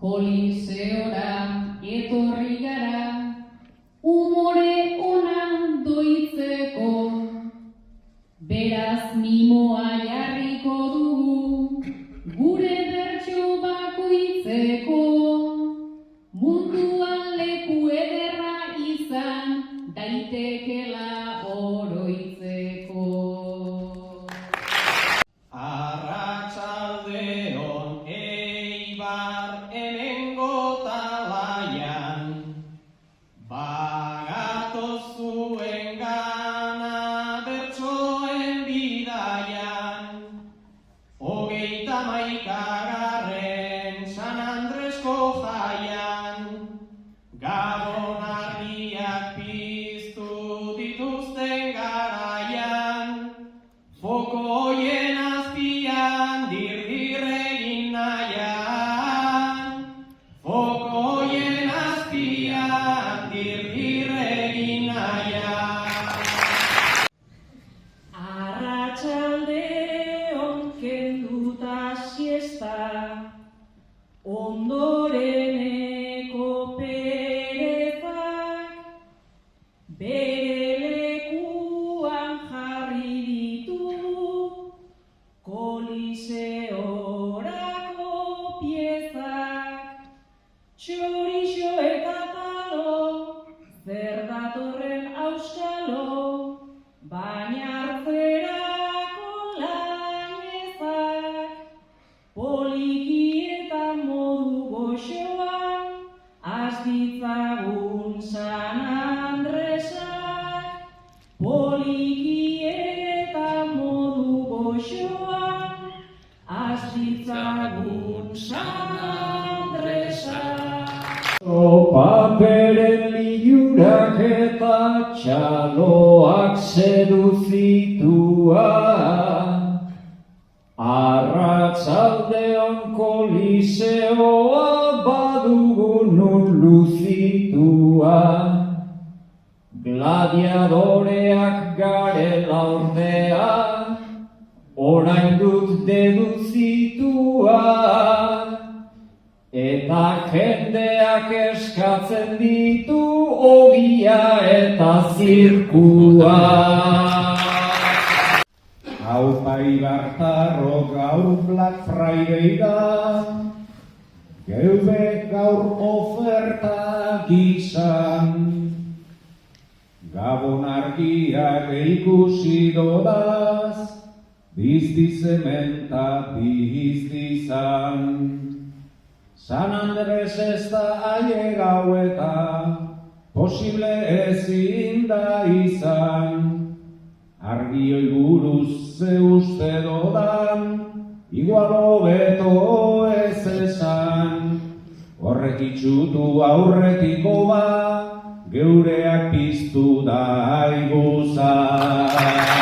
Koliseora etorri gara, umore ona doitzeko, beraz mimoa jarriko dugu, gure bertso bakoitzeko, munduan leku ederra izan, daitekela oroitzeko. Arratsaldeon Eibar hemengo talaian, bagatoz zuengana bertsoen bidaian, 31. San Andresko jaian, gabonarriak piztu dituzten garaian, fokoien azpian dir-dir egin nahian, fokoien azpian dir-dir egin nahian. Arratsaldeon kenduta siesta, ondoreneko perezak, bere lekuan jarri ditu, koliseorako piezak. Txorixo eta talo, zer datorren auskalo, baina hartzerako lainezak. Poliki eta modu goxoan, has ditzagun San Andresak. Poliki eta modu goxoan, has ditzagun San Andresak. Paperen liurak eta txaloak seduzituan, arratsaldeon koliseoa badugu nun luzituan, gladiadoreak garela ordea, orain dut deduzituan, eta jendeak eskatzen ditu ogia eta zirkua. Aupa Ibartarro gaur Black Friday da, geube gaur oferta gizan. Gabon argiak ikusi dodaz, biztizementa biztizan. San Andres ez da aie gaueta, posible ezin da izan. Argioi buruz ze uste dodan, igual hobeto ez esan. Horrek itxutu aurretiko ba, geureak piztu da iguzan.